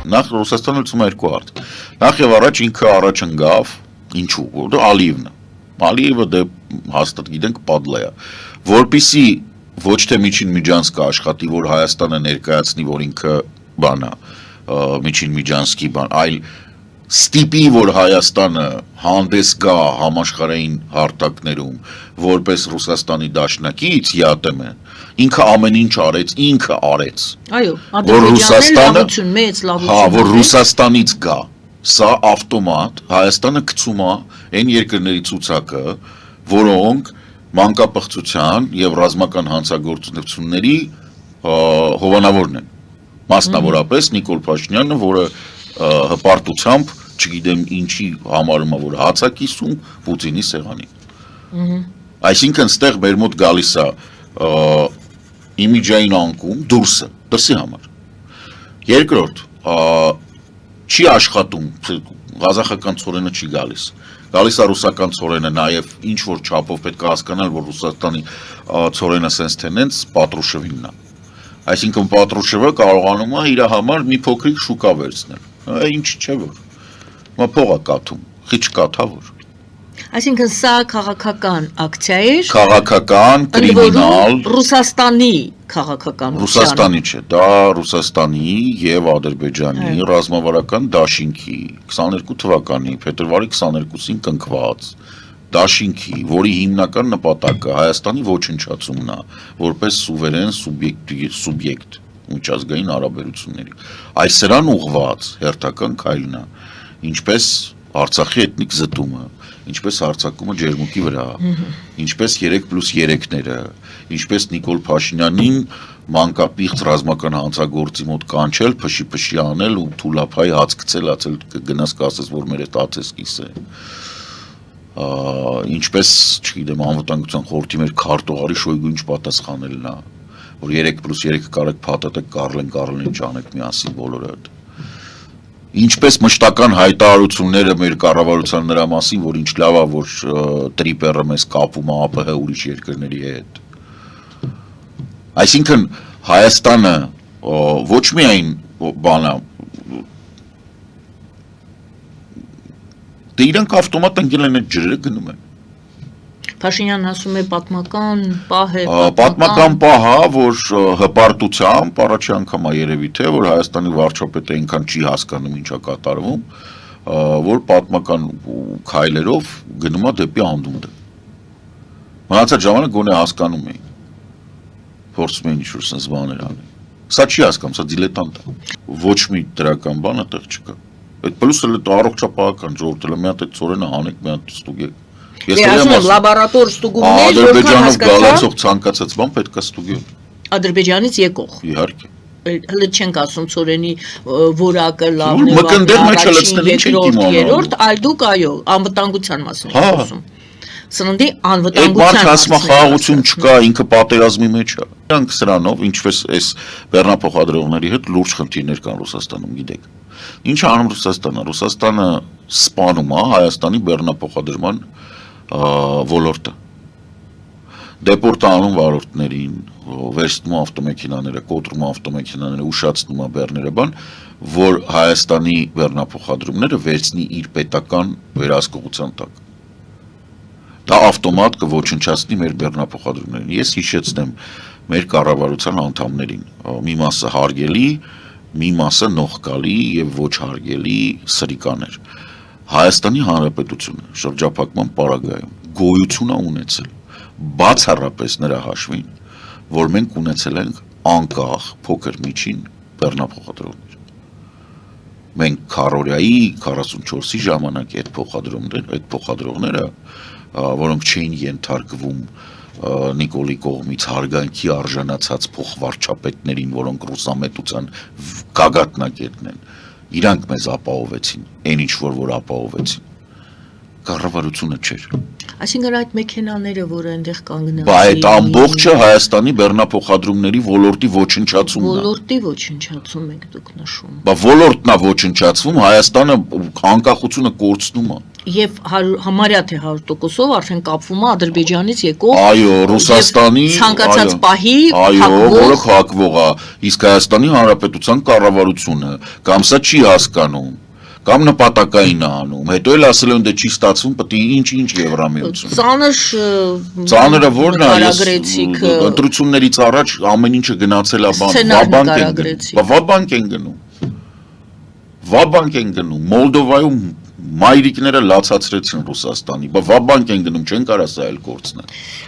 Նախ Ռուսաստանը լուծում է երկու հարց։ Նախ եւ առաջ ինքը առաջ ընկավ, ինչու, որ Ալիևն է։ Ալիևը դե հաստատ գիտենք падլա է, որպիսի ոչ թե Միջին Միջանսկը աշխատի, որ Հայաստանը ներկայացնի, որ ինքը բան է, Միջին Միջանսկի բան, այլ ստիպի, որ Հայաստանը հանդես գա համաշխարհային հարթակներում, որպես Ռուսաստանի դաշնակից ԵԱՏՄ, ինքը ամեն ինչ արեց, ինքը արեց։ Այո, որ Ռուսաստանը մեծ լավություն, հա, որ Ռուսաստանից գա, սա ավտոմատ Հայաստանը գցում է այն երկրների ցուցակը, որոնք մանկապղծության եւ ռազմական հանցագործությունների հովանավորն են։ Մասնավորապես Նիկոլ Փաշինյանը, որը հպարտությամբ, չգիտեմ ինչի համարում է, որ հաց է կիսում Պուտինի սեղանին։ Այսինքն ստեղ մեր մոտ գալիս է իմիջային անկում դրսի համար։ Երկրորդ, չի աշխատում, ղազախական ցորենը չի գալիս։ Գալիս է ռուսական ցորենը, նաև ինչ որ չափով պետք է հասկանալ, որ Ռուսաստանի ցորենը sense tenants Պատրուշևինն է։ Այսինքն Պատրուշևը կարողանում է իր համար մի փոքրիկ շուկա վերցնել։ Ինչ չէ որ։ Մա փող է կաթում, խիչ կաթա որ։ Այսինքն սա քաղաքական ակցիա էր, քաղաքական, կրիմինալ, Ռուսաստանի քաղաքական, Ռուսաստանի չէ, դա Ռուսաստանի եւ Ադրբեջանի ռազմավարական դաշինքի 22 թվականի փետրվարի 22-ին կնքված դաշինքի, որի հիմնական նպատակը Հայաստանի ոչնչացումն է, որպես սուվերեն սուբյեկտ միջազգային հարաբերությունների։ Այս սրան ուղղված հերթական քայլն է, ինչպես Արցախի էթնիկ զտումը, ինչպես հարձակումը ջերմուկի վրա, ինչպես 3+3-ները, ինչպես Նիկոլ Փաշինյանին մանկապիղծ ռազմական հանցագործի մոտ կանչել, փշի անել ու թուլափայ հաց գցել, ացել գնաս կասես, որ մեր հետ հաց ես կիսել։ Ինչպես, չգիտեմ, անվտանգության խորհրդի մեր քարտուղարի Շոյգու ինչ պատասխանելն է, որ 3+3 կարեք փաթաթեք Կարլեն ճանեք միասին բոլորը։ Ինչպես մշտական հայտարարությունները մեր կառավարության նրա մասին, որ ինչ լավ է, որ տրիպերը մեզ կապում է ԱՊՀ ուրիշ երկրների հետ։ Այսինքն Հայաստանը ոչ միայն բանա, դե իրանք ավտոմատ ընկել են այդ ջրերը գնում են։ Փաշինյանն ասում է պատմական պահ է, պատմական պահ է, որ հպարտությամբ առաջի անգամ է երևի թե, որ Հայաստանի վարչապետը այնքան չի հասկանում ինչա կատարվում, որ պատմական քայլերով գնում է դեպի անդունդը։ Մնացած ժամանակ գոնե հասկանում էին, փորձում էին ինչ-որ sense բաներ անել։ Սա չի հասկանում, սա դիլետանտ է։ Ոչ մի դրական բան այդտեղ չկա։ Այդ պլյուսը առողջապահական ժողովուրդը մի հատ այդ ծորենը հանեք, մի հատ ստուգեք։ Ես ասում լաբորատոր ստուգումներ, որքան հասկացա, գալացող ցանկացած բան պետք է ստուգել։ Ադրբեջանից եկող։ Իհարկե։ Հələ չենք ասում ծորենի որակը լավն է, մկնդեղ մեջ լցնել ինչ ենք իմանալու։ Երրորդ, այլ դուք այո, անվտանգության մասին եք խոսում։ Սննդի անվտանգության մասին խաղաղություն չկա, ինքը պատերազմի մեջ է։ Դրանք սրանով, ինչպես այս բեռնափոխադրողների հետ լուրջ խնդիրներ կան Ռուսաստանում, գիտեք։ Ինչ անում Ռուսաստանը։ Ռուսաստանը սպանում է Հայաստանի բեռնափոխադրման ոլորտը։ Դեպորտանում վարորդներին, վերցնում ավտոմեքենաները, կոտրում ավտոմեքենաները, ուշացնում է բեռները բան, որ Հայաստանի բեռնափոխադրումները վերցնի իր պետական վերահսկողության տակ։ Դա ավտոմատ կոչնչացնի մեր բեռնափոխադրումներին։ Ես հիշեցնեմ մեր կառավարության անդամներին, մի մասը հարգելի, մի մասը նողկալի եւ ոչ հարգելի սրիկաներ։ Հայաստանի Հանրապետությունը շրջափակման պարագայում գոյություն է ունեցել բացառապես նրա հաշվին, որ մենք ունեցել ենք անկախ փոքր միջին բեռնափոխադրողներ։ Մենք քառորյայի 44-ի ժամանակ այդ փոխադրողները, որոնք չէին ենթարկվում Նիկոլի կողմից հարգանքի արժանացած փոխվարչապետներին, որոնք ռուսամետության գագաթնակետն են, իրանք մեզ ապահովեցին, այն ինչ որ ապահովեցին։ Կառավարությունը չէր։ Այսինքն այդ մեքենաները, որ այնտեղ կանգնած էին, այդ ամբողջը Հայաստանի բեռնափոխադրումների ոլորտի ոչնչացումն է։ Ոլորտի ոչնչացում եք դուք նշում։ Բա ոլորտն է ոչնչացվում, Հայաստանը անկախությունը կորցնում է։ Եվ համարյա թե 100%-ով արդեն կապվում է Ադրբեջանից եկող Այո, Ռուսաստանի ցանկացած պահի այո, որը փակվող է, իսկ Հայաստանի Հանրապետության կառավարությունը կամ սա չի հասկանում, կամ նպատակային է անում, հետո էլ ասել են դե չի ստացվում, պետք է ինչ Եվրամիություն։ Ծանրը որն է, ես ընտրություններից առաջ ամեն ինչը գնացել է Վաբանկ են գնում, Մոլդովայում մայրիկները լացացրեցին Ռուսաստանի, Վաբանկ են գնում, չեն կարա սա էլ կորցնել։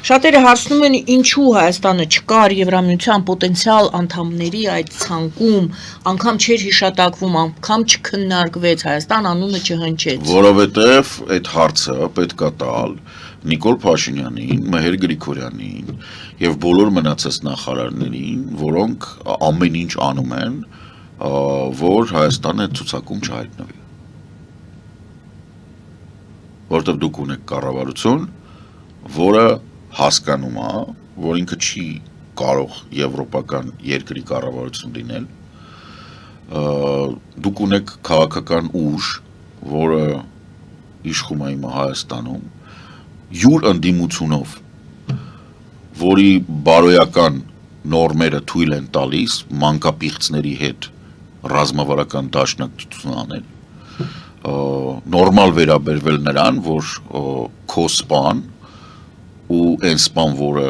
Շատերը հարցնում են ինչու Հայաստանը չկար Եվրամիության պոտենցիալ անդամների այդ ցանկում, անգամ չէր հիշատակվում, անգամ չքննարկվեց, Հայաստան անունը չհնչեց։ Որովհետև այդ հարցը պետք է տալ Նիկոլ Փաշինյանին, Մեհեր Գրիգորյանին եւ բոլոր մնացած նախարարներին, որոնք ամեն ինչ անում են, որ Հայաստանը ցուցակում չհայտնվի։ Որտեղ դուք ունեք կառավարություն, որը հասկանում է, որ ինքը չի կարող եվրոպական երկրի կառավարություն լինել, դուք ունեք քաղաքական ուժ, որը իշխում է հիմա Հայաստանում, յուր ընդդիմությունով, որի բարոյական նորմերը թույլ են տալիս մանկապիղծների հետ ռազմավարական դաշնակցություն անել, նորմալ վերաբերվել նրան, որ քո սպան ու այն սպան, որը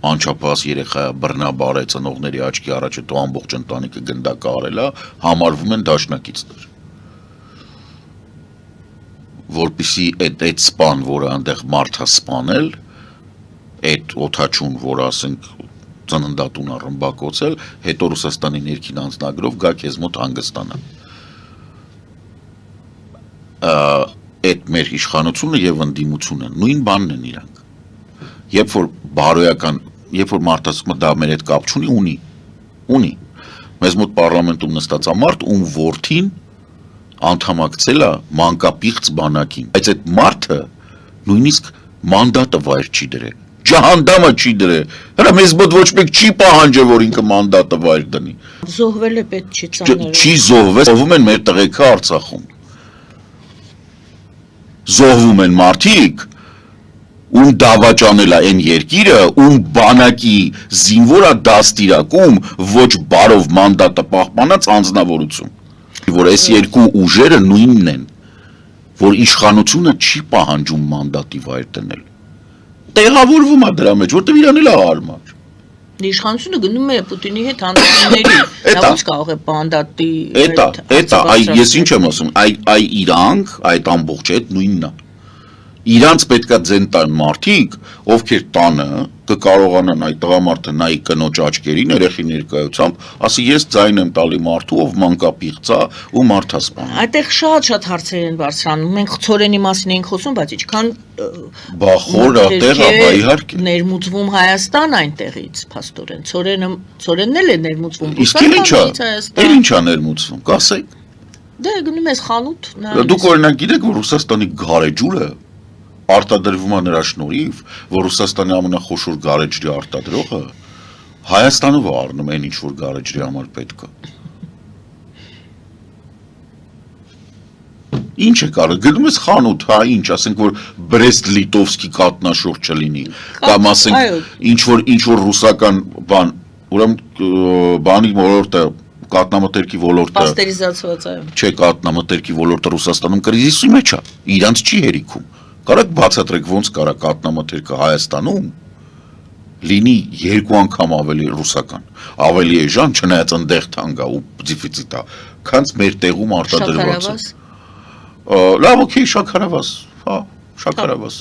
անչափահաս երեխա բռնաբար է ծնողների աչքի առաջ հետո ամբողջ ընտանիքը գնդակը արել է, համարվում են դաշնակիցներ։ Որպեսզի այդ սպան, որը այնտեղ մարդ է սպանել, այդ օթաչուն, որը ասենք ծննդատուն է ռմբակոծել, հետո Ռուսաստանի ներքին անձնագրով գա քեզ մոտ հանգստանա։ Այդ մեր իշխանությունը եւ ընդդիմությունը նույն բանն են իրանք։ Երբ որ մարդ ասում է դա մեր հետ կապ չունի, ունի։ Մեզ մոտ պարլամենտում նստած է մարդ, ում որդին անդամակցել է մանկապիղծ բանակին։ Բայց այդ մարդը նույնիսկ մանդատը վայր չի դրել։ Ջահանդամը չի դրել։ Հələ մեզ մոտ ոչ մեկ չի պահանջել, որ ինքը մանդատը վայր դնի։ Զոհվել է պետք չի ծաները։ Չի զոհվել, զոհվում են մեր տղեկը Արցախում։ Զոհվում են մարդիկ, ում դավաճանել է այն երկիրը, ում բանակի զինվորա դաստիարակում ոչ բարով մանդատը պահպանած անձնավորություն, որ այս երկու ուժերը նույնն են, որ իշխանությունը չի պահանջում մանդատի վայր դնել, տեղավորվում է դրա մեջ, որտեղ իրան էլ է հարմար։ Իշխանությունը գնում է Պուտինի հետ հանդիպումների, նա ոչ կարող է մանդատի ես ինչ եմ ասում, իրանք այդ ամբողջ այդ նույնն է։ Իրանց պետքա ձեն տան մարդիկ, ովքեր տանը կկարողանան այդ տղամարդը նայի կնոջ աչքերին երեխի ներկայությամբ, ասի ես ձայն եմ տալի մարդու, ով մանկապիղծ է ու մարդասպան։ Այդտեղ շատ հարցեր են բարձրանում։ Մենք Ցորենի մասին ենք խոսում, բայց ինչքան խորը տեղը, իհարկե ներմուծվում Հայաստան այնտեղից, փաստորեն։ Ցորենն էլ է ներմուծվում։ Իսկ ինչա ներմուծվում, կասեք։ Դե գնում ես խանութ։ Դուք օրինակ գիտեք, որ Ռուսաստանի գարեջուրը արտադրվում է նրա շնորհիվ, որ Ռուսաստանի ամենախոշոր գարեջրի արտադրողը Հայաստանով է առնում այն ինչ որ գարեջրի համար պետք է։ Ինչ է կարող, գնում ես խանութ, հա ինչ, ասենք որ Բրեստ-Լիտովսկի կատնաշող չլինի, կամ ասենք ինչ որ ռուսական բան, ուրեմն բանի ոլորտը կատնամթերքի ոլորտը պաստերիզացված է։ Չէ, կատնամթերքի ոլորտը Ռուսաստանում կրիզիսի մեջ է, իրանց չի հերիքում։ Կարեք բացատրեք ոնց կարա կատնամթերքը Հայաստանում լինի 2 անգամ ավելի ռուսական, ավելի էժան, չնայած ընդեղ թանկ է ու դեֆիցիտ է, քան մեր տեղում արտադրված է։ Լավ, օքեյ, շաքարավազ, հա, շաքարավազ։